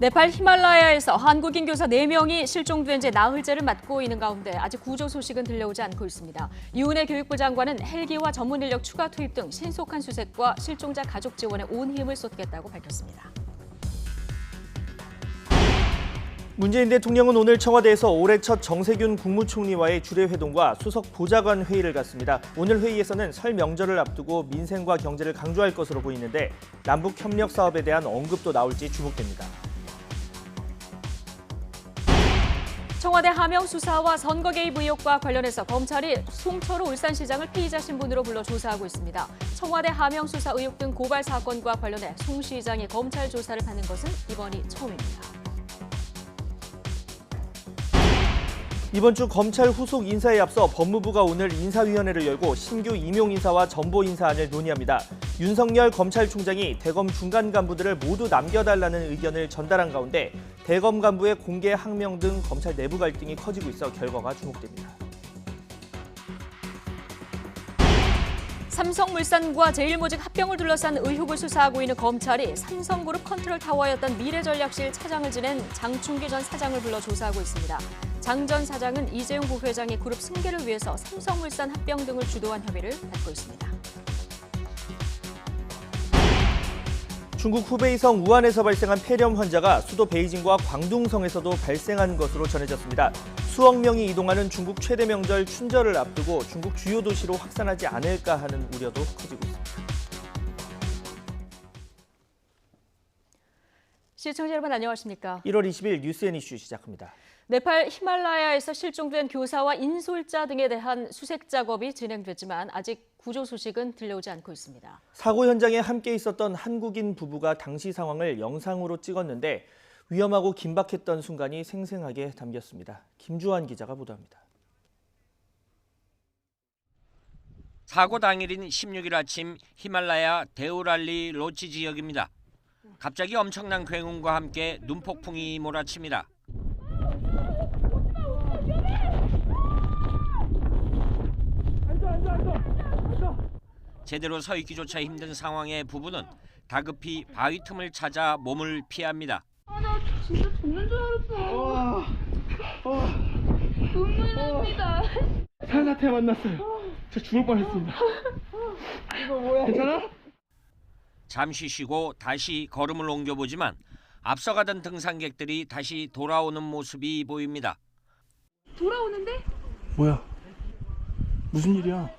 네팔 히말라야에서 한국인 교사 4명이 실종된 지 나흘째를 맞고 있는 가운데 아직 구조 소식은 들려오지 않고 있습니다. 이은혜 교육부 장관은 헬기와 전문 인력 추가 투입 등 신속한 수색과 실종자 가족 지원에 온 힘을 쏟겠다고 밝혔습니다. 문재인 대통령은 오늘 청와대에서 올해 첫 정세균 국무총리와의 주례회동과 수석 보좌관 회의를 갖습니다. 오늘 회의에서는 설 명절을 앞두고 민생과 경제를 강조할 것으로 보이는데 남북 협력 사업에 대한 언급도 나올지 주목됩니다. 청와대 하명 수사와 선거 개입 의혹과 관련해서 검찰이 송철호 울산시장을 피의자 신분으로 불러 조사하고 있습니다. 청와대 하명 수사 의혹 등 고발 사건과 관련해 송 시장이 검찰 조사를 받는 것은 이번이 처음입니다. 이번 주 검찰 후속 인사에 앞서 법무부가 오늘 인사위원회를 열고 신규 임용 인사와 전보 인사안을 논의합니다. 윤석열 검찰총장이 대검 중간 간부들을 모두 남겨달라는 의견을 전달한 가운데 대검 간부의 공개 항명 등 검찰 내부 갈등이 커지고 있어 결과가 주목됩니다. 삼성물산과 제일모직 합병을 둘러싼 의혹을 수사하고 있는 검찰이 삼성그룹 컨트롤타워였던 미래전략실 차장을 지낸 장충기 전 사장을 불러 조사하고 있습니다. 장 전 사장은 이재용 부회장이 그룹 승계를 위해서 삼성물산 합병 등을 주도한 혐의를 받고 있습니다. 중국 후베이성 우한에서 발생한 폐렴 환자가 수도 베이징과 광둥성에서도 발생한 것으로 전해졌습니다. 수억 명이 이동하는 중국 최대 명절 춘절을 앞두고 중국 주요 도시로 확산하지 않을까 하는 우려도 커지고 있습니다. 시청자 여러분 안녕하십니까? 1월 20일 뉴스앤 이슈 시작합니다. 네팔 히말라야에서 실종된 교사와 인솔자 등에 대한 수색 작업이 진행됐지만 아직 구조 소식은 들려오지 않고 있습니다. 사고 현장에 함께 있었던 한국인 부부가 당시 상황을 영상으로 찍었는데 위험하고 긴박했던 순간이 생생하게 담겼습니다. 김주환 기자가 보도합니다. 사고 당일인 16일 아침 히말라야 데우랄리 로치 지역입니다. 갑자기 엄청난 굉음과 함께 눈폭풍이 몰아칩니다. 제대로 서 있기조차 힘든 상황의 부부는 다급히 바위 틈을 찾아 몸을 피합니다. 나 진짜 죽는 줄 알았어. 눈물 납니다. 산사태 만났어요. 저 죽을 뻔했습니다. 이거 뭐야? 괜찮아? 잠시 쉬고 다시 걸음을 옮겨보지만 앞서가던 등산객들이 다시 돌아오는 모습이 보입니다. 돌아오는데? 뭐야? 무슨 일이야?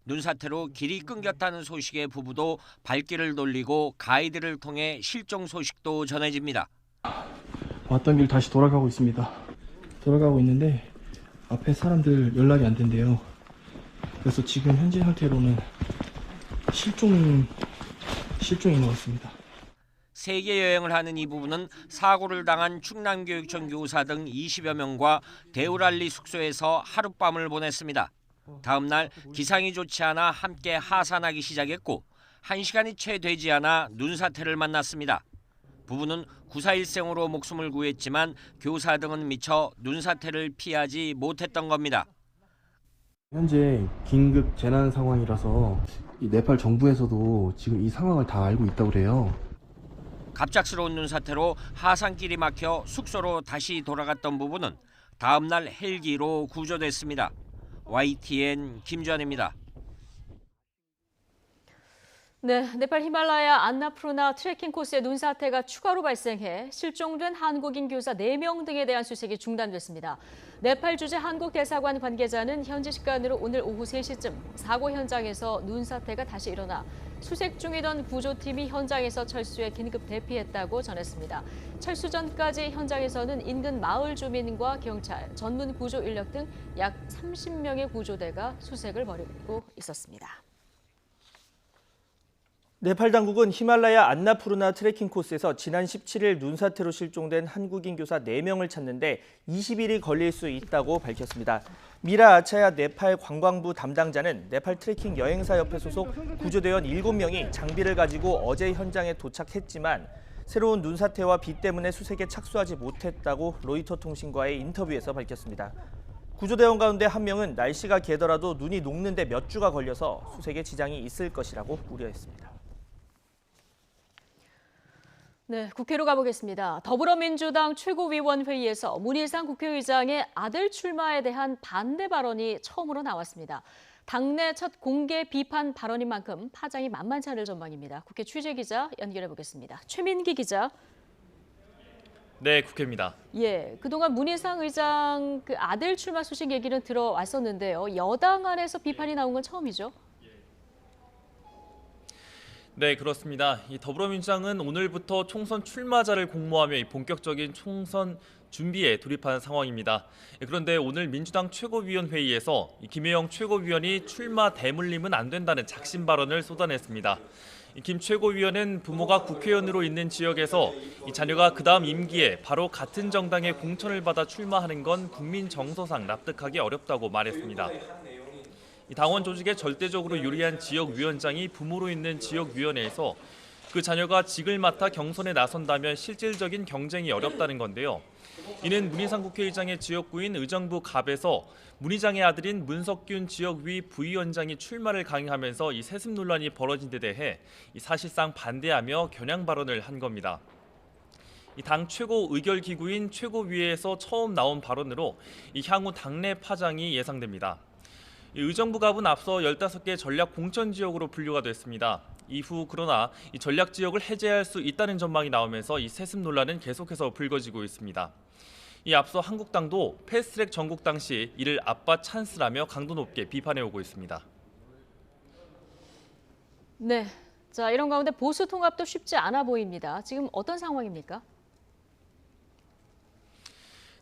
눈사태로 길이 끊겼다는 소식에 부부도 발길을 돌리고 가이드를 통해 실종 소식도 전해집니다. 왔던 길 다시 돌아가고 있습니다. 돌아가고 있는데 앞에 사람들 연락이 안 된대요. 그래서 지금 현재 상태로는 실종인 것 같습니다. 세계 여행을 하는 이 부부는 사고를 당한 충남교육청 교사 등 20여 명과 데우랄리 숙소에서 하룻밤을 보냈습니다. 다음 날 기상이 좋지 않아 함께 하산하기 시작했고 1시간이 채 되지 않아 눈사태를 만났습니다. 부부는 941생으로 목숨을 구했지만 교사 등은 미처 눈사태를 피하지 못했던 겁니다. 현재 긴급 재난 상황이라서 이 네팔 정부에서도 지금 이 상황을 다 알고 있다고 그래요. 갑작스러운 눈사태로 하산길이 막혀 숙소로 다시 돌아갔던 부부는 다음 날 헬기로 구조됐습니다. YTN 김주환입니다. 네, 네팔 히말라야 안나푸르나 트레킹 코스에 눈사태가 추가로 발생해 실종된 한국인 교사 4명 등에 대한 수색이 중단됐습니다. 네팔 주재 한국 대사관 관계자는 현지 시간으로 오늘 오후 3시쯤 사고 현장에서 눈사태가 다시 일어나 수색 중이던 구조팀이 현장에서 철수해 긴급 대피했다고 전했습니다. 철수 전까지 현장에서는 인근 마을 주민과 경찰, 전문 구조 인력 등 약 30명의 구조대가 수색을 벌이고 있었습니다. 네팔 당국은 히말라야 안나푸르나 트레킹 코스에서 지난 17일 눈사태로 실종된 한국인 교사 4명을 찾는데 20일이 걸릴 수 있다고 밝혔습니다. 미라 아차야 네팔 관광부 담당자는 네팔 트레킹 여행사협회 소속 구조대원 7명이 장비를 가지고 어제 현장에 도착했지만 새로운 눈사태와 비 때문에 수색에 착수하지 못했다고 로이터 통신과의 인터뷰에서 밝혔습니다. 구조대원 가운데 한 명은 날씨가 개더라도 눈이 녹는데 몇 주가 걸려서 수색에 지장이 있을 것이라고 우려했습니다. 네, 국회로 가보겠습니다. 더불어민주당 최고위원회의에서 문희상 국회의장의 아들 출마에 대한 반대 발언이 처음으로 나왔습니다. 당내 첫 공개 비판 발언인 만큼 파장이 만만치 않을 전망입니다. 국회 취재기자 연결해 보겠습니다. 최민기 기자. 네, 국회입니다. 예, 그동안 문희상 의장 그 아들 출마 소식 얘기는 들어왔었는데요. 여당 안에서 비판이 나온 건 처음이죠? 네, 그렇습니다. 이 더불어민주당은 오늘부터 총선 출마자를 공모하며 이 본격적인 총선 준비에 돌입한 상황입니다. 그런데 오늘 민주당 최고위원회의에서 김혜영 최고위원이 출마 대물림은 안 된다는 작심 발언을 쏟아냈습니다. 김 최고위원은 부모가 국회의원으로 있는 지역에서 이 자녀가 그다음 임기에 바로 같은 정당의 공천을 받아 출마하는 건 국민 정서상 납득하기 어렵다고 말했습니다. 당원 조직에 절대적으로 유리한 지역위원장이 부모로 있는 지역위원회에서 그 자녀가 직을 맡아 경선에 나선다면 실질적인 경쟁이 어렵다는 건데요. 이는 문희상 국회의장의 지역구인 의정부 갑에서 문희장의 아들인 문석균 지역위 부위원장이 출마를 강행하면서 이 세습 논란이 벌어진 데 대해 사실상 반대하며 겨냥 발언을 한 겁니다. 당 최고 의결 기구인 최고위에서 처음 나온 발언으로 향후 당내 파장이 예상됩니다. 의정부 갑은 앞서 15개 전략 공천 지역으로 분류가 됐습니다. 이후 그러나 이 전략 지역을 해제할 수 있다는 전망이 나오면서 이 세습 논란은 계속해서 불거지고 있습니다. 이 앞서 한국당도 패스트트랙 전국 당시 이를 아빠 찬스라며 강도 높게 비판해오고 있습니다. 네, 자 이런 가운데 보수 통합도 쉽지 않아 보입니다. 지금 어떤 상황입니까?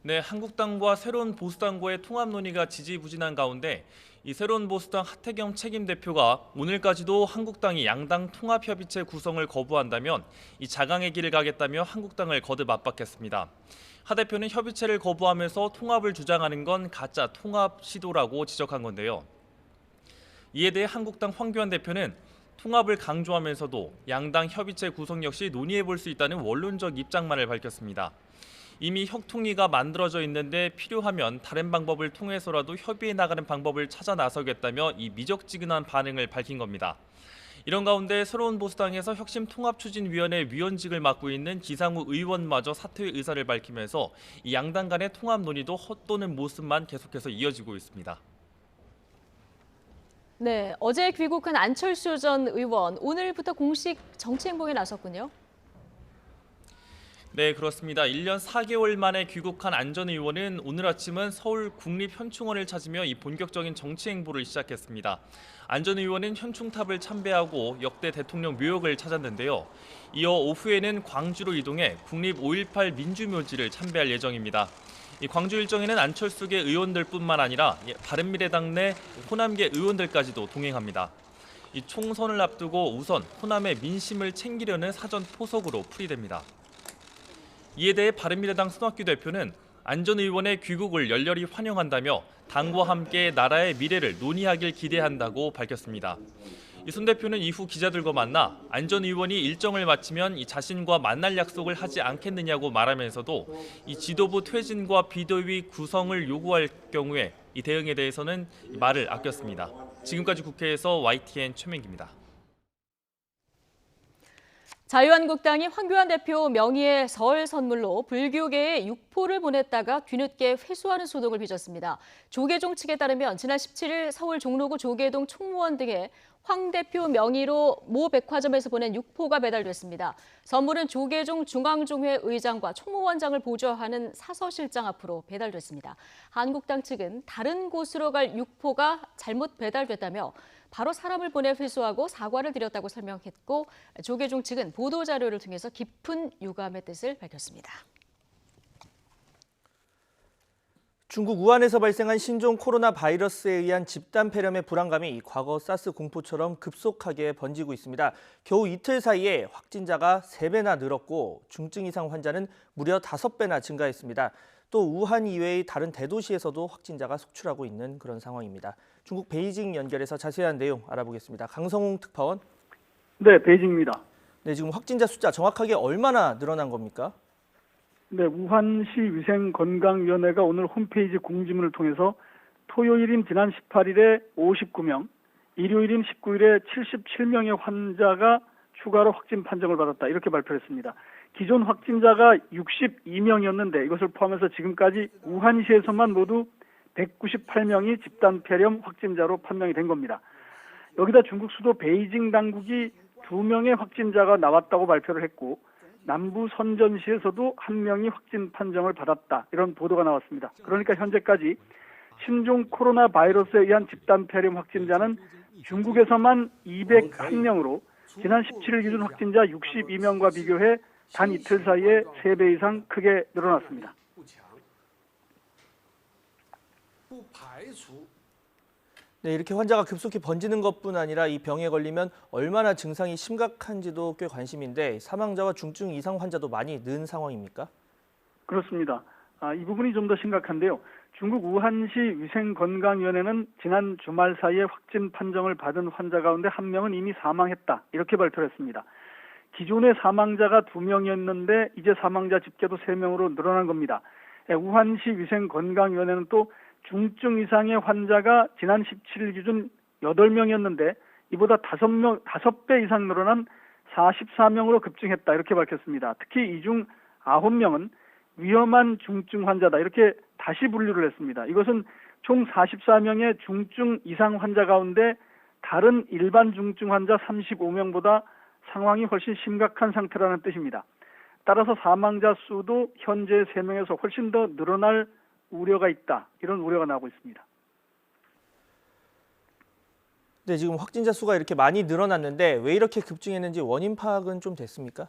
네, 한국당과 새로운 보수당과의 통합 논의가 지지부진한 가운데 이 새로운 보수당 하태경 책임대표가 오늘까지도 한국당이 양당 통합협의체 구성을 거부한다면 이 자강의 길을 가겠다며 한국당을 거듭 압박했습니다. 하 대표는 협의체를 거부하면서 통합을 주장하는 건 가짜 통합 시도라고 지적한 건데요. 이에 대해 한국당 황교안 대표는 통합을 강조하면서도 양당 협의체 구성 역시 논의해볼 수 있다는 원론적 입장만을 밝혔습니다. 이미 혁통위가 만들어져 있는데 필요하면 다른 방법을 통해서라도 협의해 나가는 방법을 찾아 나서겠다며 이 미적지근한 반응을 밝힌 겁니다. 이런 가운데 새로운 보수당에서 혁신통합추진위원회 위원직을 맡고 있는 기상우 의원마저 사퇴 의사를 밝히면서 이 양당 간의 통합 논의도 헛도는 모습만 계속해서 이어지고 있습니다. 네, 어제 귀국한 안철수 전 의원, 오늘부터 공식 정치 행보에 나섰군요. 네, 그렇습니다. 1년 4개월 만에 귀국한 안 전 의원은 오늘 아침은 서울 국립현충원을 찾으며 이 본격적인 정치 행보를 시작했습니다. 안 전 의원은 현충탑을 참배하고 역대 대통령 묘역을 찾았는데요. 이어 오후에는 광주로 이동해 국립 5.18 민주묘지를 참배할 예정입니다. 이 광주 일정에는 안철수계 의원들뿐만 아니라 바른미래당 내 호남계 의원들까지도 동행합니다. 이 총선을 앞두고 우선 호남의 민심을 챙기려는 사전 포석으로 풀이됩니다. 이에 대해 바른미래당 손학규 대표는 안 전 의원의 귀국을 열렬히 환영한다며 당과 함께 나라의 미래를 논의하길 기대한다고 밝혔습니다. 손 대표는 이후 기자들과 만나 안 전 의원이 일정을 마치면 이 자신과 만날 약속을 하지 않겠느냐고 말하면서도 이 지도부 퇴진과 비대위 구성을 요구할 경우에 이 대응에 대해서는 말을 아꼈습니다. 지금까지 국회에서 YTN 최민기입니다. 자유한국당이 황교안 대표 명의의 설 선물로 불교계에 육포를 보냈다가 뒤늦게 회수하는 소동을 빚었습니다. 조계종 측에 따르면 지난 17일 서울 종로구 조계동 총무원 등에 황 대표 명의로 모 백화점에서 보낸 육포가 배달됐습니다. 선물은 조계종 중앙종회 의장과 총무원장을 보좌하는 사서실장 앞으로 배달됐습니다. 한국당 측은 다른 곳으로 갈 육포가 잘못 배달됐다며 바로 사람을 보내 회수하고 사과를 드렸다고 설명했고, 조계종 측은 보도자료를 통해서 깊은 유감의 뜻을 밝혔습니다. 중국 우한에서 발생한 신종 코로나 바이러스에 의한 집단 폐렴의 불안감이 과거 사스 공포처럼 급속하게 번지고 있습니다. 겨우 이틀 사이에 확진자가 3배나 늘었고 중증 이상 환자는 무려 5배나 증가했습니다. 또 우한 이외의 다른 대도시에서도 확진자가 속출하고 있는 그런 상황입니다. 중국 베이징 연결해서 자세한 내용 알아보겠습니다. 강성웅 특파원. 네, 베이징입니다. 네, 지금 확진자 숫자 정확하게 얼마나 늘어난 겁니까? 네, 우한시 위생건강위원회가 오늘 홈페이지 공지문을 통해서 토요일인 지난 18일에 59명, 일요일인 19일에 77명의 환자가 추가로 확진 판정을 받았다. 이렇게 발표했습니다. 기존 확진자가 62명이었는데 이것을 포함해서 지금까지 우한시에서만 모두 198명이 집단 폐렴 확진자로 판명이 된 겁니다. 여기다 중국 수도 베이징 당국이 2명의 확진자가 나왔다고 발표를 했고 남부 선전시에서도 1명이 확진 판정을 받았다. 이런 보도가 나왔습니다. 그러니까 현재까지 신종 코로나 바이러스에 의한 집단 폐렴 확진자는 중국에서만 201명으로 지난 17일 기준 확진자 62명과 비교해 단 이틀 사이에 3배 이상 크게 늘어났습니다. 네, 이렇게 환자가 급속히 번지는 것뿐 아니라 이 병에 걸리면 얼마나 증상이 심각한지도 꽤 관심인데 사망자와 중증 이상 환자도 많이 는 상황입니까? 그렇습니다. 이 부분이 좀 더 심각한데요. 중국 우한시 위생건강위원회는 지난 주말 사이에 확진 판정을 받은 환자 가운데 1명은 이미 사망했다. 이렇게 발표를 했습니다. 기존의 사망자가 2명이었는데 이제 사망자 집계도 3명으로 늘어난 겁니다. 우한시 위생건강위원회는 또 중증 이상의 환자가 지난 17일 기준 8명이었는데 이보다 5배 이상 늘어난 44명으로 급증했다. 이렇게 밝혔습니다. 특히 이 중 9명은 위험한 중증 환자다. 이렇게 다시 분류를 했습니다. 이것은 총 44명의 중증 이상 환자 가운데 다른 일반 중증 환자 35명보다 상황이 훨씬 심각한 상태라는 뜻입니다. 따라서 사망자 수도 현재 3명에서 훨씬 더 늘어날 우려가 있다. 이런 우려가 나오고 있습니다. 네, 지금 확진자 수가 이렇게 많이 늘어났는데 왜 이렇게 급증했는지 원인 파악은 좀 됐습니까?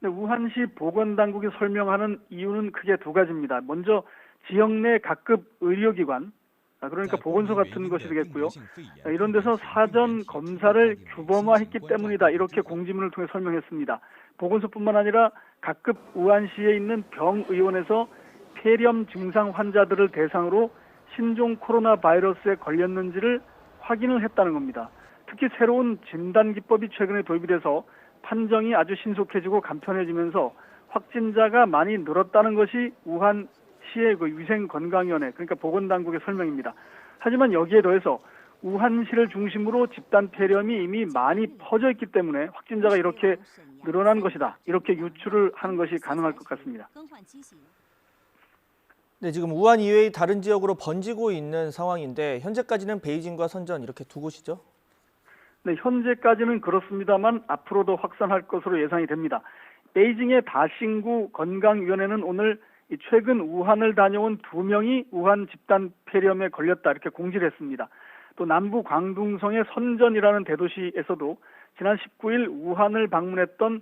네, 우한시 보건당국이 설명하는 이유는 크게 2가지입니다. 먼저 지역 내 각급 의료기관, 그러니까 보건소 같은 것이 되겠고요. 이런 데서 사전 검사를 규범화했기 때문이다. 이렇게 공지문을 통해 설명했습니다. 보건소뿐만 아니라 각급 우한시에 있는 병의원에서 폐렴 증상 환자들을 대상으로 신종 코로나 바이러스에 걸렸는지를 확인을 했다는 겁니다. 특히 새로운 진단 기법이 최근에 도입이 돼서 판정이 아주 신속해지고 간편해지면서 확진자가 많이 늘었다는 것이 우한시의 위생건강위원회, 그러니까 보건당국의 설명입니다. 하지만 여기에 더해서 우한시를 중심으로 집단 폐렴이 이미 많이 퍼져 있기 때문에 확진자가 이렇게 늘어난 것이다. 이렇게 유추를 하는 것이 가능할 것 같습니다. 네, 지금 우한 이외의 다른 지역으로 번지고 있는 상황인데 현재까지는 베이징과 선전 이렇게 2곳이죠? 네, 현재까지는 그렇습니다만 앞으로도 확산할 것으로 예상이 됩니다. 베이징의 다신구 건강위원회는 오늘 최근 우한을 다녀온 2명이 우한 집단 폐렴에 걸렸다 이렇게 공지를 했습니다. 또 남부 광둥성의 선전이라는 대도시에서도 지난 19일 우한을 방문했던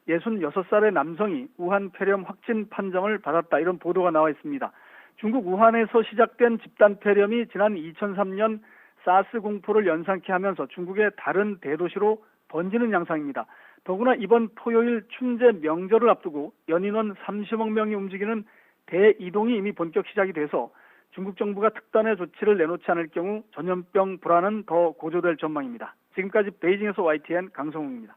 66살의 남성이 우한 폐렴 확진 판정을 받았다 이런 보도가 나와 있습니다. 중국 우한에서 시작된 집단 폐렴이 지난 2003년 사스 공포를 연상케 하면서 중국의 다른 대도시로 번지는 양상입니다. 더구나 이번 토요일 춘제 명절을 앞두고 연인원 30억 명이 움직이는 대이동이 이미 본격 시작이 돼서 중국 정부가 특단의 조치를 내놓지 않을 경우 전염병 불안은 더 고조될 전망입니다. 지금까지 베이징에서 YTN 강성웅입니다.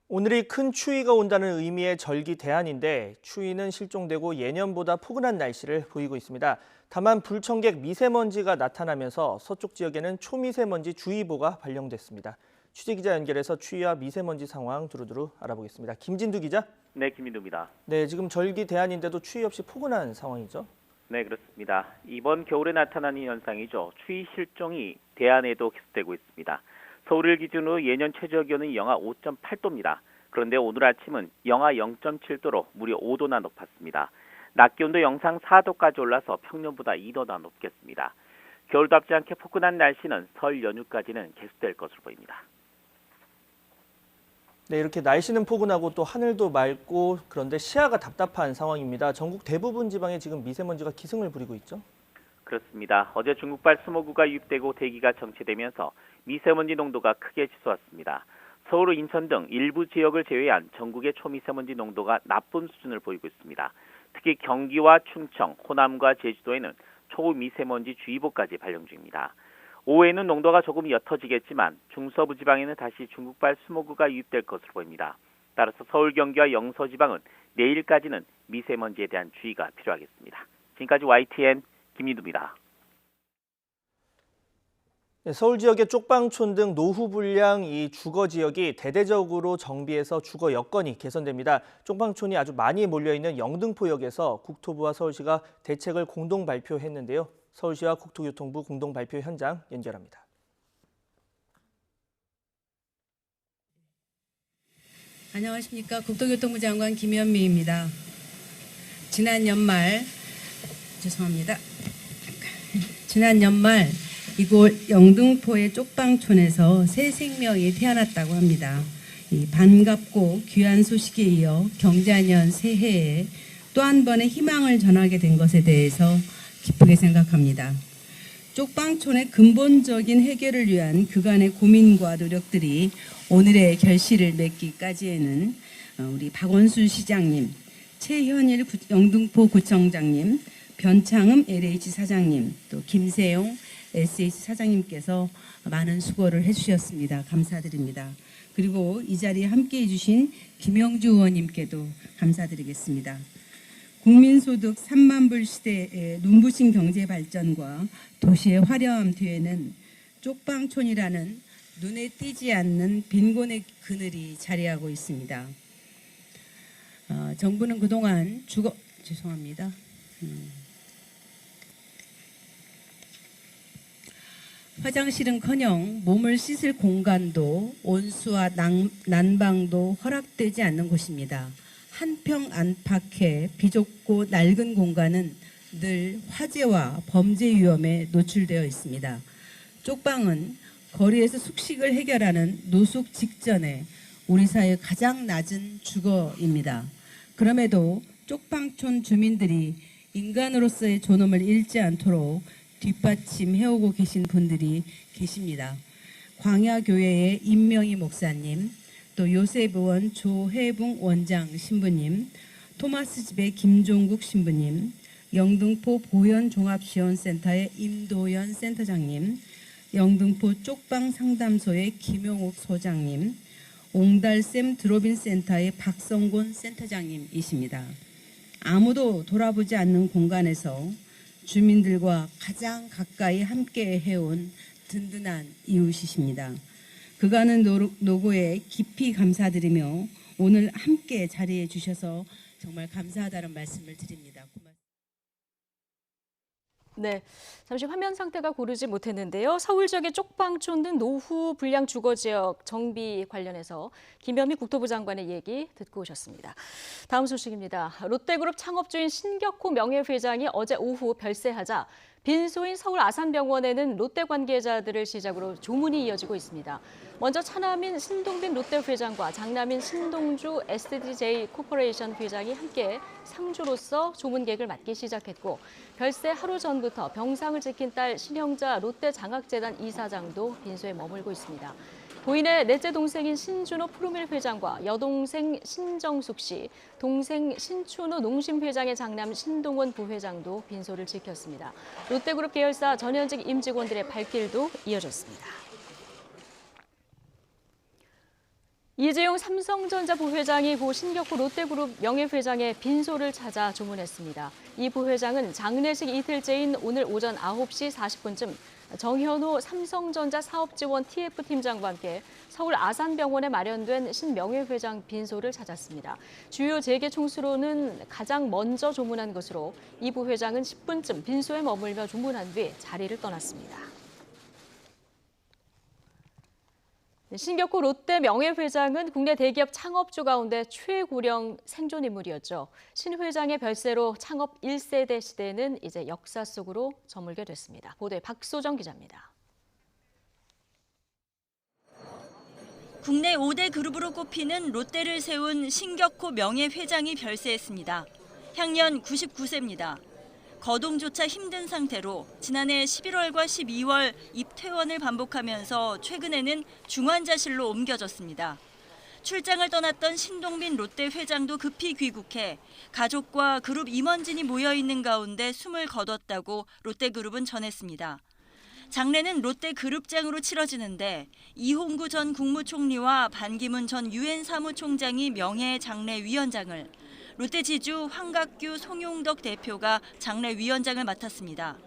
오늘이 큰 추위가 온다는 의미의 절기 대안인데 추위는 실종되고 예년보다 포근한 날씨를 보이고 있습니다. 다만 불청객 미세먼지가 나타나면서 서쪽 지역에는 초미세먼지 주의보가 발령됐습니다. 취재기자 연결해서 추위와 미세먼지 상황 두루두루 알아보겠습니다. 김진두 기자. 네, 김민두입니다. 네, 지금 절기 대안인데도 추위 없이 포근한 상황이죠? 네, 그렇습니다. 이번 겨울에 나타나는 현상이죠. 추위 실종이 대안에도 계속되고 있습니다. 서울을 기준으로 예년 최저 기온은 영하 5.8도입니다. 그런데 오늘 아침은 영하 0.7도로 무려 5도나 높았습니다. 낮 기온도 영상 4도까지 올라서 평년보다 2도나 높겠습니다. 겨울답지 않게 포근한 날씨는 설 연휴까지는 계속될 것으로 보입니다. 네, 이렇게 날씨는 포근하고 또 하늘도 맑고 그런데 시야가 답답한 상황입니다. 전국 대부분 지방에 지금 미세먼지가 기승을 부리고 있죠? 그렇습니다. 어제 중국발 스모그가 유입되고 대기가 정체되면서 미세먼지 농도가 크게 치솟았습니다. 서울, 인천 등 일부 지역을 제외한 전국의 초미세먼지 농도가 나쁜 수준을 보이고 있습니다. 특히 경기와 충청, 호남과 제주도에는 초미세먼지 주의보까지 발령 중입니다. 오후에는 농도가 조금 옅어지겠지만 중서부 지방에는 다시 중국발 스모그가 유입될 것으로 보입니다. 따라서 서울, 경기와 영서 지방은 내일까지는 미세먼지에 대한 주의가 필요하겠습니다. 지금까지 YTN 김민두입니다. 서울 지역의 쪽방촌 등 노후 불량 이 주거 지역이 대대적으로 정비해서 주거 여건이 개선됩니다. 쪽방촌이 아주 많이 몰려있는 영등포역에서 국토부와 서울시가 대책을 공동 발표했는데요. 서울시와 국토교통부 공동 발표 현장 연결합니다. 안녕하십니까. 국토교통부 장관 김현미입니다. 지난 연말 이곳 영등포의 쪽방촌에서 새 생명이 태어났다고 합니다. 이 반갑고 귀한 소식에 이어 경자년 새해에 또 한 번의 희망을 전하게 된 것에 대해서 기쁘게 생각합니다. 쪽방촌의 근본적인 해결을 위한 그간의 고민과 노력들이 오늘의 결실을 맺기까지에는 우리 박원순 시장님, 최현일 영등포 구청장님, 변창흠 LH 사장님, 또 김세용 SH 사장님께서 많은 수고를 해주셨습니다. 감사드립니다. 그리고 이 자리에 함께해 주신 김영주 의원님께도 감사드리겠습니다. 국민소득 3만 불 시대의 눈부신 경제 발전과 도시의 화려함 뒤에는 쪽방촌이라는 눈에 띄지 않는 빈곤의 그늘이 자리하고 있습니다. 정부는 그동안 화장실은커녕 몸을 씻을 공간도 온수와 난방도 허락되지 않는 곳입니다. 한평 안팎의 비좁고 낡은 공간은 늘 화재와 범죄 위험에 노출되어 있습니다. 쪽방은 거리에서 숙식을 해결하는 노숙 직전에 우리 사회의 가장 낮은 주거입니다. 그럼에도 쪽방촌 주민들이 인간으로서의 존엄을 잃지 않도록 뒷받침해오고 계신 분들이 계십니다. 광야교회의 임명희 목사님, 또 요셉의원 조혜붕 원장 신부님, 토마스집의 김종국 신부님, 영등포 보현종합지원센터의 임도연 센터장님, 영등포 쪽방상담소의 김용욱 소장님, 옹달샘 드로빈 센터의 박성곤 센터장님이십니다. 아무도 돌아보지 않는 공간에서 주민들과 가장 가까이 함께 해온 든든한 이웃이십니다. 그간의 노고에 깊이 감사드리며 오늘 함께 자리해 주셔서 정말 감사하다는 말씀을 드립니다. 네, 잠시 화면 상태가 고르지 못했는데요. 서울 지역의 쪽방촌 등 노후 불량 주거 지역 정비 관련해서 김현미 국토부 장관의 얘기 듣고 오셨습니다. 다음 소식입니다. 롯데그룹 창업주인 신격호 명예회장이 어제 오후 별세하자 빈소인 서울 아산병원에는 롯데 관계자들을 시작으로 조문이 이어지고 있습니다. 먼저 차남인 신동빈 롯데 회장과 장남인 신동주 SDJ 코퍼레이션 회장이 함께 상주로서 조문객을 맞기 시작했고 별세 하루 전부터 병상을 지킨 딸 신영자 롯데 장학재단 이사장도 빈소에 머물고 있습니다. 부인의 넷째 동생인 신준호 프로밀 회장과 여동생 신정숙 씨, 동생 신춘호 농심 회장의 장남 신동원 부회장도 빈소를 지켰습니다. 롯데그룹 계열사 전현직 임직원들의 발길도 이어졌습니다. 이재용 삼성전자 부회장이 고 신격호 롯데그룹 명예회장의 빈소를 찾아 조문했습니다. 이 부회장은 장례식 이틀째인 오늘 오전 9시 40분쯤 정현호 삼성전자 사업지원 TF팀장과 함께 서울 아산병원에 마련된 신 명예회장 빈소를 찾았습니다. 주요 재계 총수로는 가장 먼저 조문한 것으로 이 부회장은 10분쯤 빈소에 머물며 조문한 뒤 자리를 떠났습니다. 신격호 롯데 명예회장은 국내 대기업 창업주 가운데 최고령 생존 인물이었죠. 신 회장의 별세로 창업 1세대 시대는 이제 역사 속으로 저물게 됐습니다. 보도에 박소정 기자입니다. 국내 5대 그룹으로 꼽히는 롯데를 세운 신격호 명예회장이 별세했습니다. 향년 99세입니다. 거동조차 힘든 상태로 지난해 11월과 12월 입퇴원을 반복하면서 최근에는 중환자실로 옮겨졌습니다. 출장을 떠났던 신동빈 롯데 회장도 급히 귀국해 가족과 그룹 임원진이 모여있는 가운데 숨을 거뒀다고 롯데그룹은 전했습니다. 장례는 롯데 그룹장으로 치러지는데 이홍구 전 국무총리와 반기문 전 유엔 사무총장이 명예 장례위원장을, 롯데 지주 황각규 송용덕 대표가 장례위원장을 맡았습니다.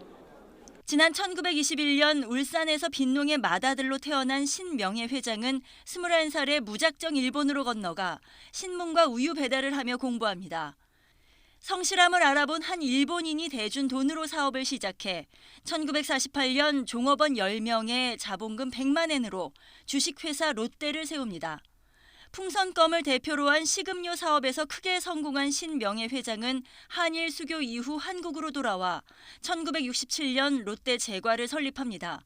지난 1921년 울산에서 빈농의 맏아들로 태어난 신명예 회장은 21살에 무작정 일본으로 건너가 신문과 우유 배달을 하며 공부합니다. 성실함을 알아본 한 일본인이 대준 돈으로 사업을 시작해 1948년 종업원 10명에 자본금 100만 엔으로 주식회사 롯데를 세웁니다. 풍선껌을 대표로 한 식음료 사업에서 크게 성공한 신명예 회장은 한일 수교 이후 한국으로 돌아와 1967년 롯데 제과를 설립합니다.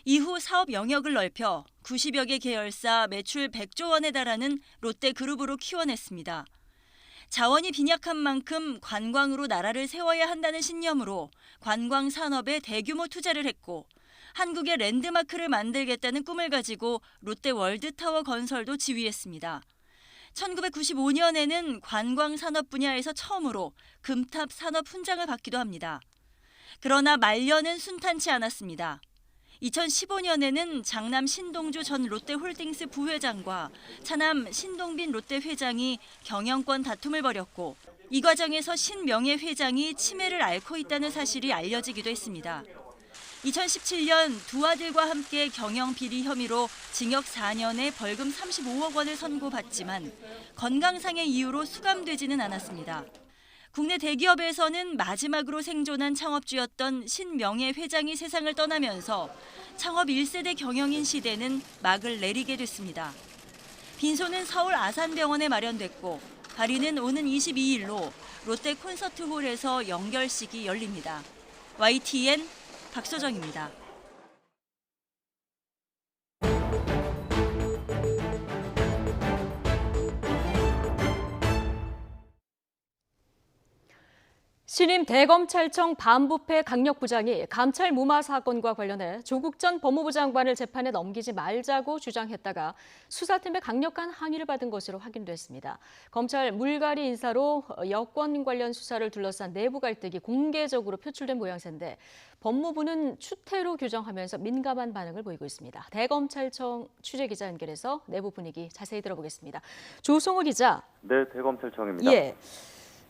이후 사업 영역을 넓혀 90여 개 계열사 매출 100조 원에 달하는 롯데 그룹으로 키워냈습니다. 자원이 빈약한 만큼 관광으로 나라를 세워야 한다는 신념으로 관광 산업에 대규모 투자를 했고 한국의 랜드마크를 만들겠다는 꿈을 가지고 롯데 월드타워 건설도 지휘했습니다. 1995년에는 관광 산업 분야에서 처음으로 금탑 산업 훈장을 받기도 합니다. 그러나 말년은 순탄치 않았습니다. 2015년에는 장남 신동주 전 롯데홀딩스 부회장과 차남 신동빈 롯데 회장이 경영권 다툼을 벌였고 이 과정에서 신명예 회장이 치매를 앓고 있다는 사실이 알려지기도 했습니다. 2017년 두 아들과 함께 경영 비리 혐의로 징역 4년에 벌금 35억 원을 선고받지만 건강상의 이유로 수감되지는 않았습니다. 국내 대기업에서는 마지막으로 생존한 창업주였던 신명예 회장이 세상을 떠나면서 창업 1세대 경영인 시대는 막을 내리게 됐습니다. 빈소는 서울 아산병원에 마련됐고 발의는 오는 22일로 롯데 콘서트홀에서 연결식이 열립니다. YTN 박소정입니다. 신임 대검찰청 반부패 강력부장이 감찰 무마 사건과 관련해 조국 전 법무부 장관을 재판에 넘기지 말자고 주장했다가 수사팀의 강력한 항의를 받은 것으로 확인됐습니다. 검찰 물갈이 인사로 여권 관련 수사를 둘러싼 내부 갈등이 공개적으로 표출된 모양새인데 법무부는 추태로 규정하면서 민감한 반응을 보이고 있습니다. 대검찰청 취재기자 연결해서 내부 분위기 자세히 들어보겠습니다. 조성호 기자. 네, 대검찰청입니다. 예.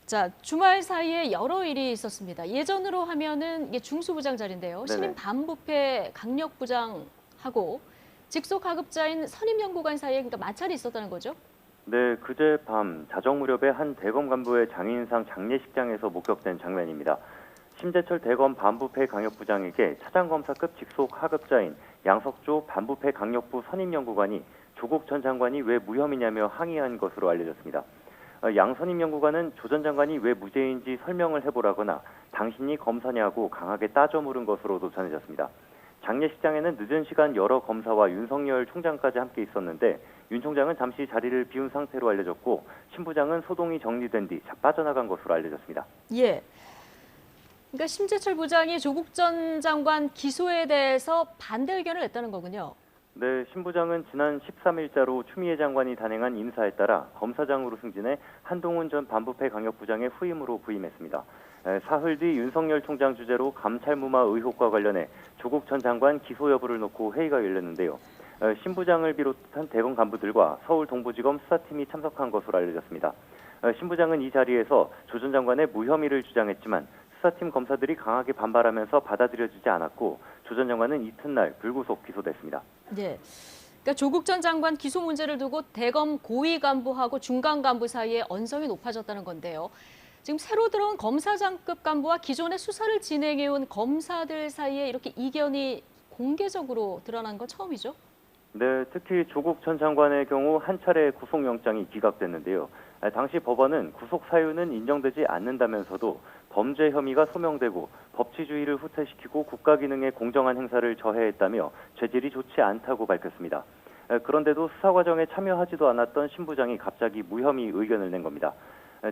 자, 주말 사이에 여러 일이 있었습니다. 예전으로 하면은 이게 중수부장 자리인데요. 네네. 신임 반부패 강력부장하고 직속 하급자인 선임연구관 사이에 그러니까 마찰이 있었다는 거죠? 네, 그제 밤 자정 무렵에 한 대검 간부의 장인상 장례식장에서 목격된 장면입니다. 심재철 대검 반부패 강력부장에게 차장검사급 직속 하급자인 양석조 반부패 강력부 선임연구관이 조국 전 장관이 왜 무혐의냐며 항의한 것으로 알려졌습니다. 양 선임연구관은 조 전 장관이 왜 무죄인지 설명을 해보라거나 당신이 검사냐고 강하게 따져 물은 것으로도 전해졌습니다. 장례식장에는 늦은 시간 여러 검사와 윤석열 총장까지 함께 있었는데 윤 총장은 잠시 자리를 비운 상태로 알려졌고 신 부장은 소동이 정리된 뒤 빠져나간 것으로 알려졌습니다. 예. 그러니까 심재철 부장이 조국 전 장관 기소에 대해서 반대 의견을 냈다는 거군요. 네, 신 부장은 지난 13일자로 추미애 장관이 단행한 인사에 따라 검사장으로 승진해 한동훈 전 반부패 강력부장의 후임으로 부임했습니다. 사흘 뒤 윤석열 총장 주재로 감찰 무마 의혹과 관련해 조국 전 장관 기소 여부를 놓고 회의가 열렸는데요. 신 부장을 비롯한 대검 간부들과 서울 동부지검 수사팀이 참석한 것으로 알려졌습니다. 신 부장은 이 자리에서 조 전 장관의 무혐의를 주장했지만 수사팀 검사들이 강하게 반발하면서 받아들여지지 않았고 조 전 장관은 이튿날 불구속 기소됐습니다. 네. 그러니까 조국 전 장관 기소 문제를 두고 대검 고위 간부하고 중간 간부 사이에 언성이 높아졌다는 건데요. 지금 새로 들어온 검사장급 간부와 기존의 수사를 진행해온 검사들 사이에 이렇게 이견이 공개적으로 드러난 건 처음이죠? 네, 특히 조국 전 장관의 경우 한 차례 구속영장이 기각됐는데요. 당시 법원은 구속 사유는 인정되지 않는다면서도 범죄 혐의가 소명되고 법치주의를 후퇴시키고 국가기능의 공정한 행사를 저해했다며 죄질이 좋지 않다고 밝혔습니다. 그런데도 수사 과정에 참여하지도 않았던 신 부장이 갑자기 무혐의 의견을 낸 겁니다.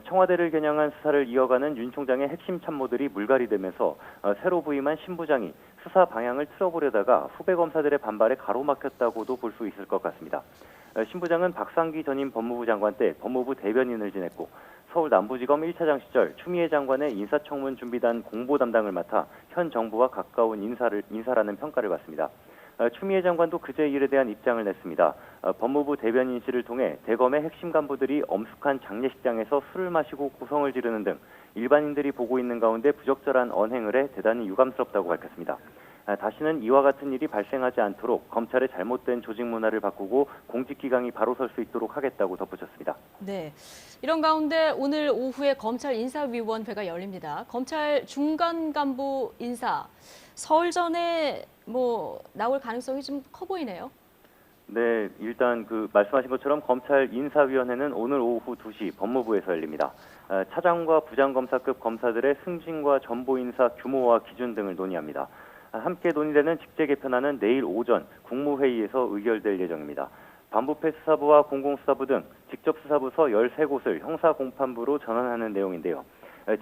청와대를 겨냥한 수사를 이어가는 윤 총장의 핵심 참모들이 물갈이되면서 새로 부임한 신 부장이 수사 방향을 틀어보려다가 후배 검사들의 반발에 가로막혔다고도 볼 수 있을 것 같습니다. 신 부장은 박상기 전임 법무부 장관 때 법무부 대변인을 지냈고 서울 남부지검 1차장 시절 추미애 장관의 인사청문 준비단 공보 담당을 맡아 현 정부와 가까운 인사라는 평가를 받습니다. 추미애 장관도 그제 일에 대한 입장을 냈습니다. 법무부 대변인실을 통해 대검의 핵심 간부들이 엄숙한 장례식장에서 술을 마시고 고성을 지르는 등 일반인들이 보고 있는 가운데 부적절한 언행을 해 대단히 유감스럽다고 밝혔습니다. 다시는 이와 같은 일이 발생하지 않도록 검찰의 잘못된 조직 문화를 바꾸고 공직기강이 바로 설 수 있도록 하겠다고 덧붙였습니다. 네. 이런 가운데 오늘 오후에 검찰 인사위원회가 열립니다. 검찰 중간 간부 인사 서울전에 나올 가능성이 좀 커 보이네요. 네, 일단 말씀하신 것처럼 검찰 인사위원회는 오늘 오후 2시 법무부에서 열립니다. 차장과 부장검사급 검사들의 승진과 전보 인사 규모와 기준 등을 논의합니다. 함께 논의되는 직제 개편안은 내일 오전 국무회의에서 의결될 예정입니다. 반부패 수사부와 공공수사부 등 직접수사부서 13곳을 형사공판부로 전환하는 내용인데요.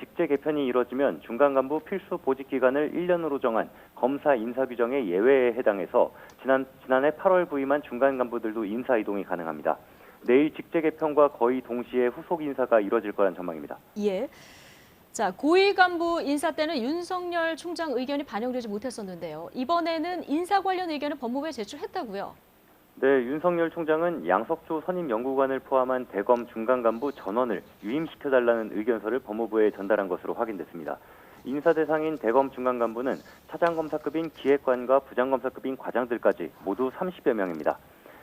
직제 개편이 이뤄지면 중간간부 필수 보직 기간을 1년으로 정한 검사 인사 규정의 예외에 해당해서 지난해 8월 부임한 중간간부들도 인사 이동이 가능합니다. 내일 직제 개편과 거의 동시에 후속 인사가 이뤄질 거란 전망입니다. 예. 자, 고위 간부 인사 때는 윤석열 총장 의견이 반영되지 못했었는데요. 이번에는 인사 관련 의견을 법무부에 제출했다고요? 네, 윤석열 총장은 양석조 선임 연구관을 포함한 대검 중간간부 전원을 유임시켜달라는 의견서를 법무부에 전달한 것으로 확인됐습니다. 인사 대상인 대검 중간간부는 차장검사급인 기획관과 부장검사급인 과장들까지 모두 30여 명입니다.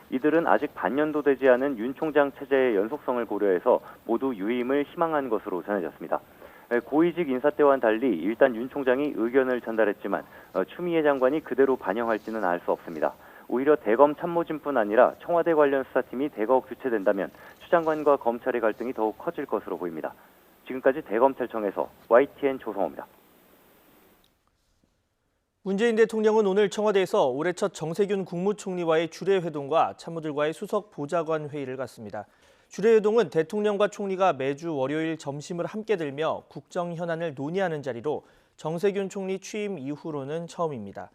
이들은 아직 반년도 되지 않은 윤 총장 체제의 연속성을 고려해서 모두 유임을 희망한 것으로 전해졌습니다. 고위직 인사 때와는 달리 일단 윤 총장이 의견을 전달했지만 추미애 장관이 그대로 반영할지는 알 수 없습니다. 오히려 대검 참모진뿐 아니라 청와대 관련 수사팀이 대거 교체된다면 추 장관과 검찰의 갈등이 더욱 커질 것으로 보입니다. 지금까지 대검찰청에서 YTN 조성호입니다. 문재인 대통령은 오늘 청와대에서 올해 첫 정세균 국무총리와의 주례회동과 참모들과의 수석 보좌관 회의를 갖습니다. 주례회동은 대통령과 총리가 매주 월요일 점심을 함께 들며 국정 현안을 논의하는 자리로 정세균 총리 취임 이후로는 처음입니다.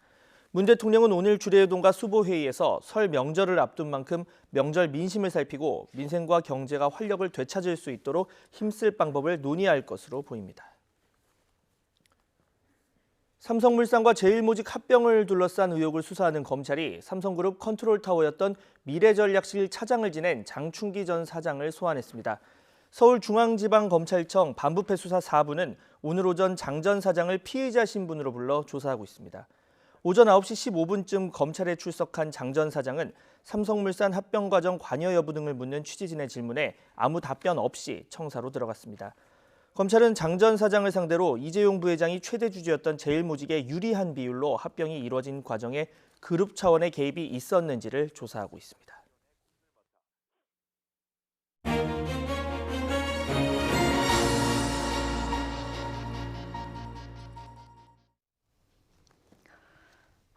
문 대통령은 오늘 주례회동과 수보회의에서 설 명절을 앞둔 만큼 명절 민심을 살피고 민생과 경제가 활력을 되찾을 수 있도록 힘쓸 방법을 논의할 것으로 보입니다. 삼성물산과 제일모직 합병을 둘러싼 의혹을 수사하는 검찰이 삼성그룹 컨트롤타워였던 미래전략실 차장을 지낸 장충기 전 사장을 소환했습니다. 서울중앙지방검찰청 반부패 수사 4부는 오늘 오전 장 전 사장을 피의자 신분으로 불러 조사하고 있습니다. 오전 9시 15분쯤 검찰에 출석한 장 전 사장은 삼성물산 합병 과정 관여 여부 등을 묻는 취재진의 질문에 아무 답변 없이 청사로 들어갔습니다. 검찰은 장 전 사장을 상대로 이재용 부회장이 최대 주주였던 제일모직에 유리한 비율로 합병이 이루어진 과정에 그룹 차원의 개입이 있었는지를 조사하고 있습니다.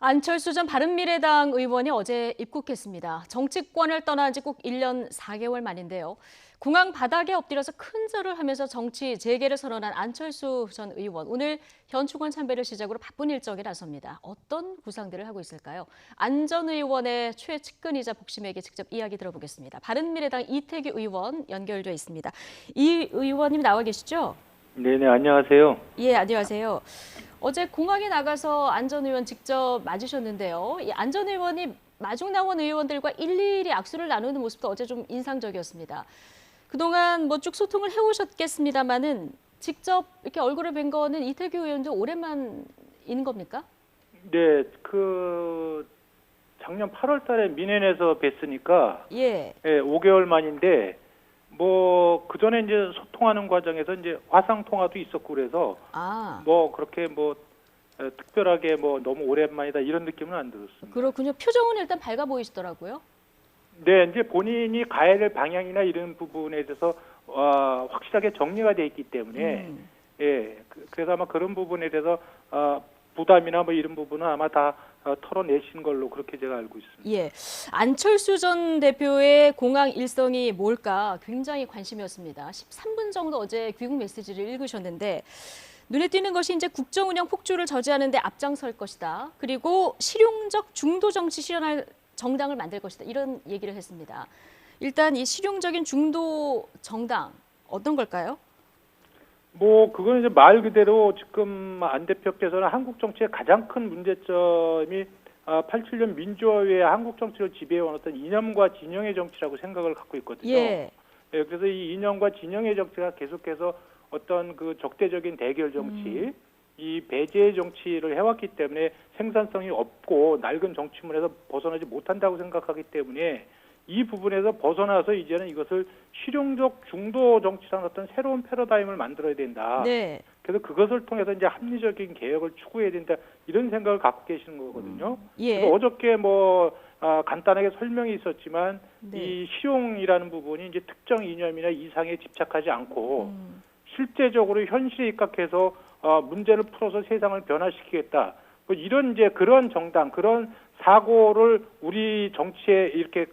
안철수 전 바른미래당 의원이 어제 입국했습니다. 정치권을 떠난 지 꼭 1년 4개월 만인데요. 공항 바닥에 엎드려서 큰 절을 하면서 정치 재개를 선언한 안철수 전 의원. 오늘 현충원 참배를 시작으로 바쁜 일정에 나섭니다. 어떤 구상들을 하고 있을까요? 안 전 의원의 최측근이자 복심에게 직접 이야기 들어보겠습니다. 바른미래당 이태규 의원 연결돼 있습니다. 이 의원님 나와 계시죠? 네네, 안녕하세요. 예, 안녕하세요. 어제 공항에 나가서 안 전 의원 직접 맞으셨는데요. 이 안 전 의원이 마중 나온 의원들과 일일이 악수를 나누는 모습도 어제 좀 인상적이었습니다. 그동안 쭉 소통을 해오셨겠습니다만은 직접 이렇게 얼굴을 뵌 거는 이태규 의원도 오랜만인 겁니까? 네, 작년 8월 달에 민해에서 뵀으니까 예, 5개월 만인데 그 전에 이제 소통하는 과정에서 이제 화상 통화도 있었고 그래서 그렇게 특별하게 너무 오랜만이다 이런 느낌은 안 들었습니다. 그렇군요. 표정은 일단 밝아 보이시더라고요. 네, 이제 본인이 가야 될 방향이나 이런 부분에 대해서 확실하게 정리가 돼 있기 때문에 그래서 아마 그런 부분에 대해서 부담이나 이런 부분은 아마 다 털어내신 걸로 그렇게 제가 알고 있습니다. 예, 안철수 전 대표의 공항 일정이 뭘까 굉장히 관심이었습니다. 13분 정도 어제 귀국 메시지를 읽으셨는데 눈에 띄는 것이 이제 국정 운영 폭주를 저지하는 데 앞장설 것이다. 그리고 실용적 중도 정치 실현할 정당을 만들 것이다. 이런 얘기를 했습니다. 일단 이 실용적인 중도 정당 어떤 걸까요? 그건 이제 말 그대로 지금 안 대표께서는 한국 정치의 가장 큰 문제점이 87년 민주화후에 한국 정치를 지배해온 어떤 이념과 진영의 정치라고 생각을 갖고 있거든요. 예. 그래서 이 이념과 진영의 정치가 계속해서 어떤 적대적인 대결 정치, 이 배제 정치를 해왔기 때문에 생산성이 없고 낡은 정치문에서 벗어나지 못한다고 생각하기 때문에 이 부분에서 벗어나서 이제는 이것을 실용적 중도 정치라는 어떤 새로운 패러다임을 만들어야 된다. 네. 그래서 그것을 통해서 이제 합리적인 개혁을 추구해야 된다. 이런 생각을 갖고 계시는 거거든요. 예. 그래서 어저께 간단하게 설명이 있었지만 네. 이 실용이라는 부분이 이제 특정 이념이나 이상에 집착하지 않고 실제적으로 현실에 입각해서 문제를 풀어서 세상을 변화시키겠다. 뭐 이런 이제 그런 정당, 그런 사고를 우리 정치에 이렇게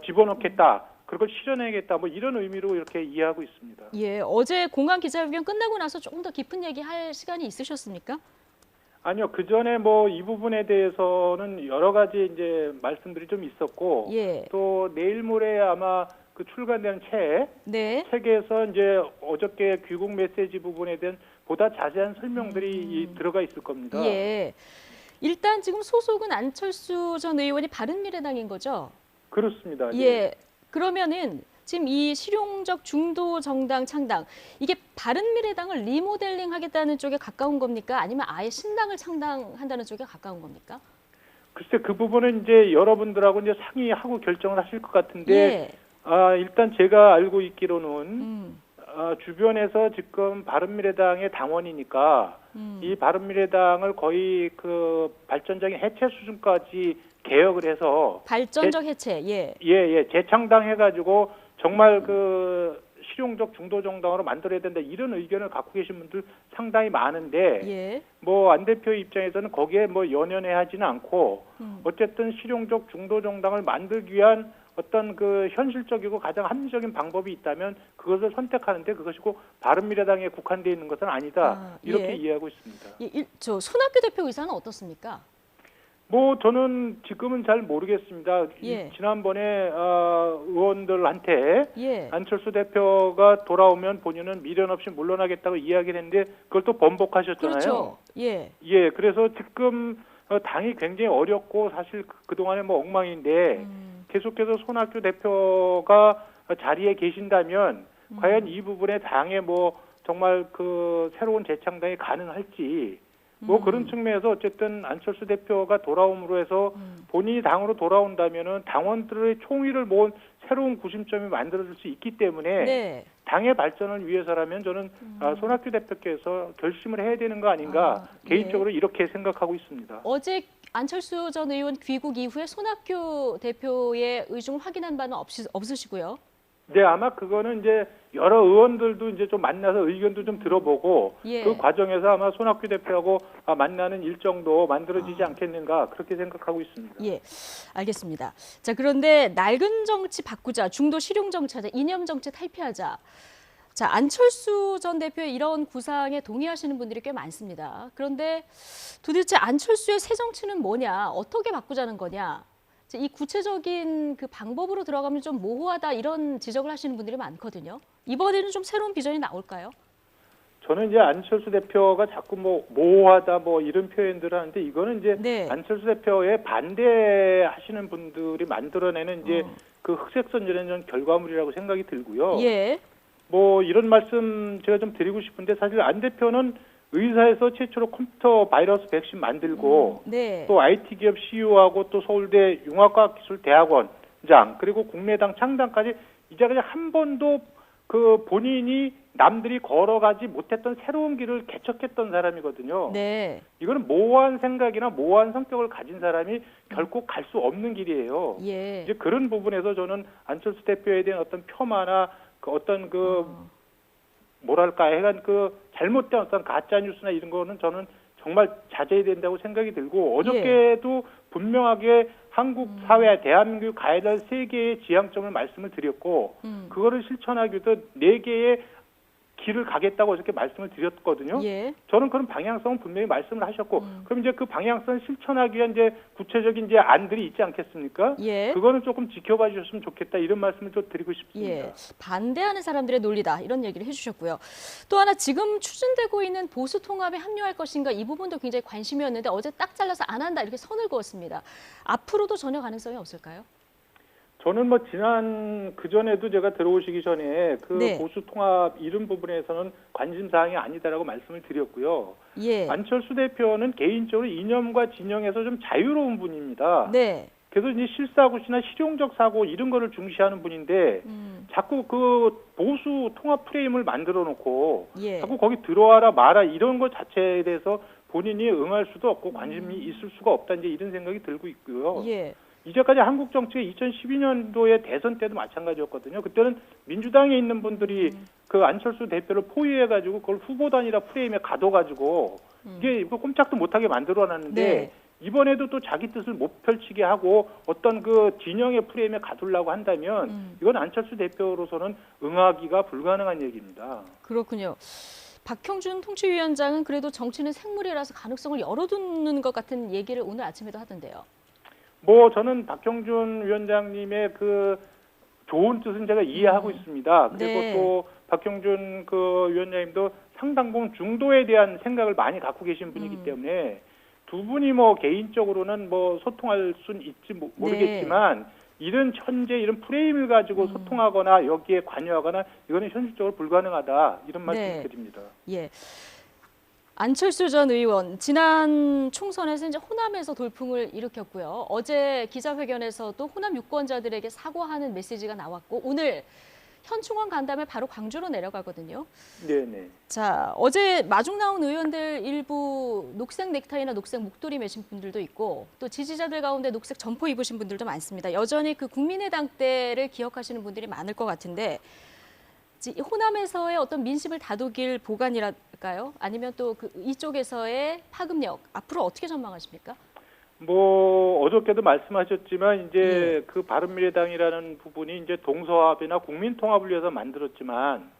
집어넣겠다. 그걸 실현해야겠다. 뭐 이런 의미로 이렇게 이해하고 있습니다. 예, 어제 공항 기자회견 끝나고 나서 조금 더 깊은 얘기할 시간이 있으셨습니까? 아니요, 그 전에 이 부분에 대해서는 여러 가지 이제 말씀들이 좀 있었고, 예. 또 내일 모레 아마 그 출간되는 네. 책에서 이제 어저께 귀국 메시지 부분에 대한 보다 자세한 설명들이 들어가 있을 겁니다. 예. 일단 지금 소속은 안철수 전 의원이 바른미래당인 거죠? 그렇습니다. 예. 그러면은 지금 이 실용적 중도 정당 창당, 이게 바른미래당을 리모델링 하겠다는 쪽에 가까운 겁니까? 아니면 아예 신당을 창당한다는 쪽에 가까운 겁니까? 글쎄 그 부분은 이제 여러분들하고 이제 상의하고 결정을 하실 것 같은데, 예. 일단 제가 알고 있기로는 주변에서 지금 바른미래당의 당원이니까 이 바른미래당을 거의 그 발전적인 해체 수준까지 개혁을 해서 발전적 해체, 예. 예, 재창당해가지고 정말 그 실용적 중도 정당으로 만들어야 된다 이런 의견을 갖고 계신 분들 상당히 많은데 예. 안 대표의 입장에서는 거기에 연연해하지는 않고 어쨌든 실용적 중도 정당을 만들기 위한 어떤 그 현실적이고 가장 합리적인 방법이 있다면 그것을 선택하는데 그것이고 바른미래당에 국한되어 있는 것은 아니다. 이렇게 예. 이해하고 있습니다. 예, 저 손학규 대표 의사는 어떻습니까? 저는 지금은 잘 모르겠습니다. 예. 지난번에 의원들한테 예. 안철수 대표가 돌아오면 본인은 미련 없이 물러나겠다고 이야기를 했는데 그걸 또 번복하셨잖아요. 그렇죠. 예. 예, 그래서 지금 당이 굉장히 어렵고 사실 그동안에 엉망인데 계속해서 손학규 대표가 자리에 계신다면 과연 이 부분에 당에 정말 그 새로운 재창당이 가능할지 그런 측면에서 어쨌든 안철수 대표가 돌아옴으로 해서 본인이 당으로 돌아온다면은 당원들의 총의를 모은 새로운 구심점이 만들어질 수 있기 때문에 네. 당의 발전을 위해서라면 저는 손학규 대표께서 결심을 해야 되는 거 아닌가 개인적으로 이렇게 생각하고 있습니다. 어제 안철수 전 의원 귀국 이후에 손학규 대표의 의중을 확인한 바는 없으시고요. 네, 아마 그거는 이제 여러 의원들도 이제 좀 만나서 의견도 좀 들어보고 예. 그 과정에서 아마 손학규 대표하고 만나는 일정도 만들어지지 않겠는가 그렇게 생각하고 있습니다. 예, 알겠습니다. 자, 그런데 낡은 정치 바꾸자, 중도 실용 정치하자, 이념 정치 탈피하자. 자, 안철수 전 대표의 이런 구상에 동의하시는 분들이 꽤 많습니다. 그런데 도대체 안철수의 새 정치는 뭐냐, 어떻게 바꾸자는 거냐? 이 구체적인 그 방법으로 들어가면 좀 모호하다 이런 지적을 하시는 분들이 많거든요. 이번에는 좀 새로운 비전이 나올까요? 저는 이제 안철수 대표가 자꾸 모호하다 이런 표현들을 하는데 이거는 이제 네. 안철수 대표에 반대하시는 분들이 만들어내는 이제 그 흑색선전의 결과물이라고 생각이 들고요. 예. 이런 말씀 제가 좀 드리고 싶은데 사실 안 대표는 의사에서 최초로 컴퓨터 바이러스 백신 만들고 네. 또 IT 기업 CEO하고 또 서울대 융합과학기술대학원장 그리고 국내당 창당까지 이제 그냥 한 번도 그 본인이 남들이 걸어가지 못했던 새로운 길을 개척했던 사람이거든요. 네. 이거는 모호한 생각이나 모호한 성격을 가진 사람이 결코 갈 수 없는 길이에요. 예. 이제 그런 부분에서 저는 안철수 대표에 대한 어떤 폄하나 어떤 약간 잘못된 어떤 가짜 뉴스나 이런 거는 저는 정말 자제해야 된다고 생각이 들고 어저께도 분명하게 한국 사회, 대한민국 가야 될 3개의 지향점을 말씀을 드렸고 그거를 실천하기 위해서 4개의 길을 가겠다고 어저께 말씀을 드렸거든요. 예. 저는 그런 방향성은 분명히 말씀을 하셨고 그럼 이제 그 방향성을 실천하기 위한 이제 구체적인 이제 안들이 있지 않겠습니까? 예. 그거는 조금 지켜봐 주셨으면 좋겠다 이런 말씀을 좀 드리고 싶습니다. 예. 반대하는 사람들의 논리다 이런 얘기를 해주셨고요. 또 하나 지금 추진되고 있는 보수 통합에 합류할 것인가 이 부분도 굉장히 관심이었는데 어제 딱 잘라서 안 한다 이렇게 선을 그었습니다. 앞으로도 전혀 가능성이 없을까요? 저는 뭐 지난 그전에도 제가 들어오시기 전에 그 네. 보수 통합 이런 부분에서는 관심 사항이 아니다라고 말씀을 드렸고요. 예. 안철수 대표는 개인적으로 이념과 진영에서 좀 자유로운 분입니다. 네. 그래서 이제 실사구시나 실용적 사고 이런 거를 중시하는 분인데 자꾸 그 보수 통합 프레임을 만들어 놓고 예. 자꾸 거기 들어와라 마라 이런 것 자체에 대해서 본인이 응할 수도 없고 관심이 있을 수가 없다 이제 이런 생각이 들고 있고요. 예. 이제까지 한국 정치가 2012년도에 대선 때도 마찬가지였거든요. 그때는 민주당에 있는 분들이 그 안철수 대표를 포위해가지고 그걸 후보단이라 프레임에 가둬가지고 이게 꼼짝도 못하게 만들어놨는데 네. 이번에도 또 자기 뜻을 못 펼치게 하고 어떤 그 진영의 프레임에 가두려고 한다면 이건 안철수 대표로서는 응하기가 불가능한 얘기입니다. 그렇군요. 박형준 통치위원장은 그래도 정치는 생물이라서 가능성을 열어두는 것 같은 얘기를 오늘 아침에도 하던데요. 뭐 저는 박형준 위원장님의 그 좋은 뜻은 제가 이해하고 있습니다. 그리고 네. 또 박형준 그 위원장님도 상당 부분 중도에 대한 생각을 많이 갖고 계신 분이기 때문에 두 분이 뭐 개인적으로는 뭐 소통할 수는 있지 모르겠지만 이런 천재 이런 프레임을 가지고 소통하거나 여기에 관여하거나 이거는 현실적으로 불가능하다 이런 말씀 네. 드립니다. 예. 안철수 전 의원 지난 총선에서 이제 호남에서 돌풍을 일으켰고요. 어제 기자회견에서도 호남 유권자들에게 사과하는 메시지가 나왔고 오늘 현충원 간담회 바로 광주로 내려가거든요. 네네. 자, 어제 마중 나온 의원들 일부 녹색 넥타이나 녹색 목도리 매신 분들도 있고 또 지지자들 가운데 녹색 점퍼 입으신 분들도 많습니다. 여전히 그 국민의당 때를 기억하시는 분들이 많을 것 같은데 호남에서의 어떤 민심을 다독일 보관이랄까요? 아니면 또 그 이쪽에서의 파급력 앞으로 어떻게 전망하십니까? 뭐 어저께도 말씀하셨지만 이제 그 바른미래당이라는 부분이 이제 동서합이나 국민통합을 위해서 만들었지만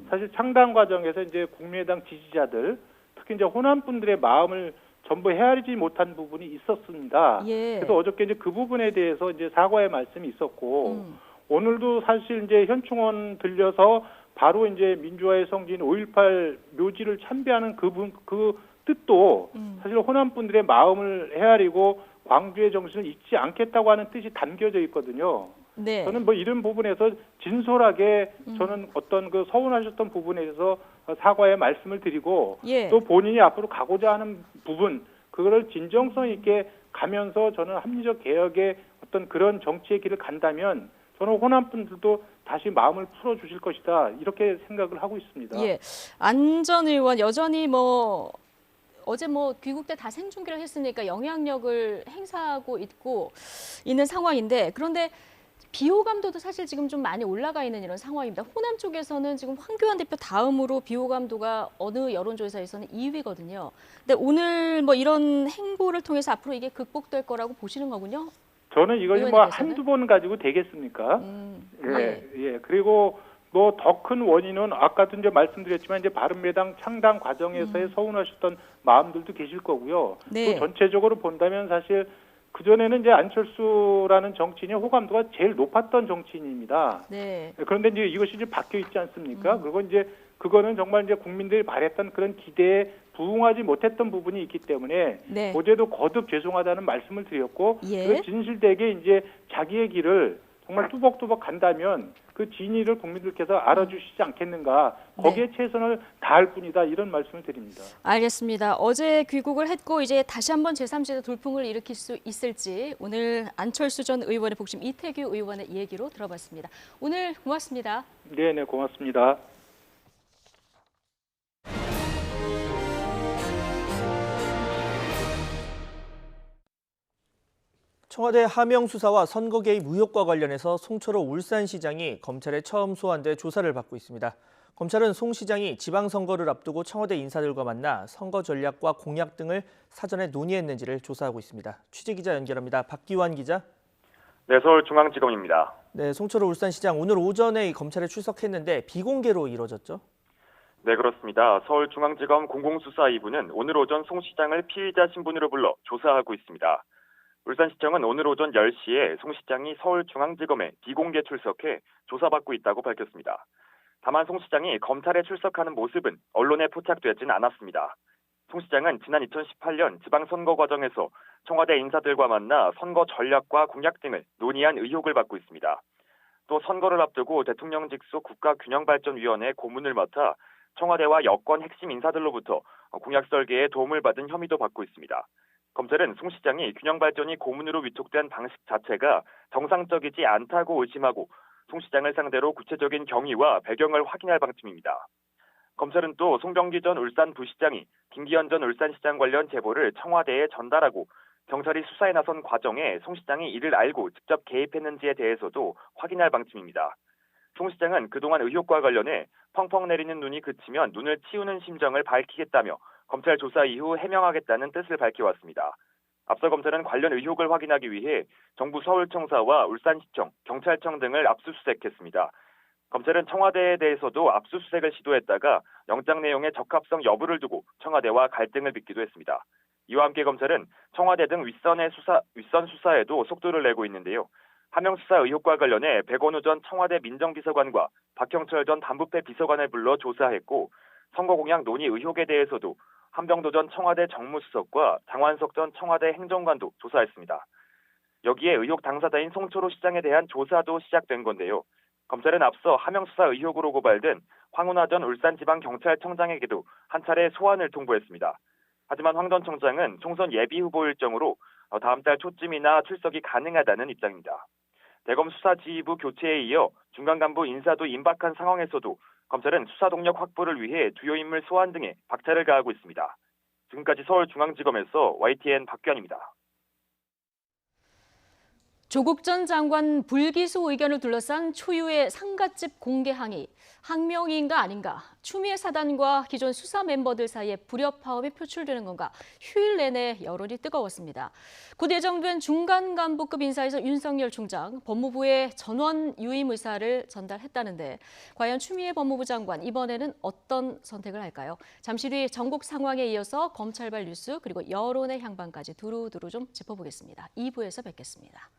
사실 창당 과정에서 이제 국민의당 지지자들 특히 이제 호남 분들의 마음을 전부 헤아리지 못한 부분이 있었습니다. 예. 그래서 어저께 이제 그 부분에 대해서 이제 사과의 말씀이 있었고 오늘도 사실 이제 현충원 들려서 바로 이제 민주화의 성지인 5.18 묘지를 참배하는 그 뜻도 사실 호남 분들의 마음을 헤아리고 광주의 정신을 잊지 않겠다고 하는 뜻이 담겨져 있거든요. 네. 저는 뭐 이런 부분에서 진솔하게 저는 어떤 그 서운하셨던 부분에 대해서 사과의 말씀을 드리고 예. 또 본인이 앞으로 가고자 하는 부분 그거를 진정성 있게 가면서 저는 합리적 개혁의 어떤 그런 정치의 길을 간다면 저는 호남 분들도 다시 마음을 풀어주실 것이다 이렇게 생각을 하고 있습니다. 예, 안 전 의원 여전히 뭐 어제 뭐 귀국 때 다 생중계를 했으니까 영향력을 행사하고 있는 상황인데 그런데 비호감도도 사실 지금 좀 많이 올라가 있는 이런 상황입니다. 호남 쪽에서는 지금 황교안 대표 다음으로 비호감도가 어느 여론조사에서는 2위거든요. 근데 오늘 뭐 이런 행보를 통해서 앞으로 이게 극복될 거라고 보시는 거군요. 저는 이걸 뭐 의원님께서는? 한두 번 가지고 되겠습니까? 예. 그리고 뭐 더 큰 원인은 아까도 이제 말씀드렸지만 이제 바른미래당 창당 과정에서의 서운하셨던 마음들도 계실 거고요. 네. 또 전체적으로 본다면 사실 그전에는 이제 안철수라는 정치인이 호감도가 제일 높았던 정치인입니다. 네. 그런데 이제 이것이 이제 바뀌어 있지 않습니까? 그리고 이제 그거는 정말 이제 국민들이 바랬던 그런 기대에 부응하지 못했던 부분이 있기 때문에 네. 어제도 거듭 죄송하다는 말씀을 드렸고 예. 그 진실되게 이제 자기의 길을 정말 뚜벅뚜벅 간다면 그 진위를 국민들께서 알아주시지 않겠는가 거기에 최선을 다할 뿐이다 이런 말씀을 드립니다. 알겠습니다. 어제 귀국을 했고 이제 다시 한번 제3지대 돌풍을 일으킬 수 있을지 오늘 안철수 전 의원의 복심 이태규 의원의 얘기로 들어봤습니다. 오늘 고맙습니다. 네, 고맙습니다. 청와대 하명 수사와 선거 개입 의혹과 관련해서 송철호 울산시장이 검찰에 처음 소환돼 조사를 받고 있습니다. 검찰은 송 시장이 지방선거를 앞두고 청와대 인사들과 만나 선거 전략과 공약 등을 사전에 논의했는지를 조사하고 있습니다. 취재기자 연결합니다. 박기환 기자. 네, 서울중앙지검입니다. 네, 송철호 울산시장 오늘 오전에 검찰에 출석했는데 비공개로 이루어졌죠? 네, 그렇습니다. 서울중앙지검 공공수사 2부는 오늘 오전 송 시장을 피의자 신분으로 불러 조사하고 있습니다. 울산시청은 오늘 오전 10시에 송 시장이 서울중앙지검에 비공개 출석해 조사받고 있다고 밝혔습니다. 다만 송 시장이 검찰에 출석하는 모습은 언론에 포착되진 않았습니다. 송 시장은 지난 2018년 지방선거 과정에서 청와대 인사들과 만나 선거 전략과 공약 등을 논의한 의혹을 받고 있습니다. 또 선거를 앞두고 대통령 직속 국가균형발전위원회 고문을 맡아 청와대와 여권 핵심 인사들로부터 공약 설계에 도움을 받은 혐의도 받고 있습니다. 검찰은 송 시장이 균형발전위 고문으로 위촉된 방식 자체가 정상적이지 않다고 의심하고 송 시장을 상대로 구체적인 경위와 배경을 확인할 방침입니다. 검찰은 또 송병기 전 울산부시장이 김기현 전 울산시장 관련 제보를 청와대에 전달하고 경찰이 수사에 나선 과정에 송 시장이 이를 알고 직접 개입했는지에 대해서도 확인할 방침입니다. 송 시장은 그동안 의혹과 관련해 펑펑 내리는 눈이 그치면 눈을 치우는 심정을 밝히겠다며 검찰 조사 이후 해명하겠다는 뜻을 밝혀왔습니다. 앞서 검찰은 관련 의혹을 확인하기 위해 정부 서울청사와 울산시청, 경찰청 등을 압수수색했습니다. 검찰은 청와대에 대해서도 압수수색을 시도했다가 영장 내용의 적합성 여부를 두고 청와대와 갈등을 빚기도 했습니다. 이와 함께 검찰은 청와대 등 윗선 수사에도 속도를 내고 있는데요. 하명 수사 의혹과 관련해 백원우 전 청와대 민정비서관과 박형철 전 반부패 비서관을 불러 조사했고 선거 공약 논의 의혹에 대해서도 한병도 전 청와대 정무수석과 장완석 전 청와대 행정관도 조사했습니다. 여기에 의혹 당사자인 송철호 시장에 대한 조사도 시작된 건데요. 검찰은 앞서 하명 수사 의혹으로 고발된 황운하 전 울산지방경찰청장에게도 한 차례 소환을 통보했습니다. 하지만 황 전 청장은 총선 예비 후보 일정으로 다음 달 초쯤이나 출석이 가능하다는 입장입니다. 대검 수사지휘부 교체에 이어 중간 간부 인사도 임박한 상황에서도 검찰은 수사 동력 확보를 위해 주요 인물 소환 등에 박차를 가하고 있습니다. 지금까지 서울중앙지검에서 YTN 박규환입니다. 조국 전 장관 불기소 의견을 둘러싼 초유의 상갓집 공개 항의. 항명인가 아닌가? 추미애 사단과 기존 수사 멤버들 사이에 불협화음이 표출되는 건가? 휴일 내내 여론이 뜨거웠습니다. 곧 예정된 중간 간부급 인사에서 윤석열 총장, 법무부에 전원 유임 의사를 전달했다는데 과연 추미애 법무부 장관 이번에는 어떤 선택을 할까요? 잠시 뒤 전국 상황에 이어서 검찰발 뉴스 그리고 여론의 향방까지 두루두루 좀 짚어보겠습니다. 2부에서 뵙겠습니다.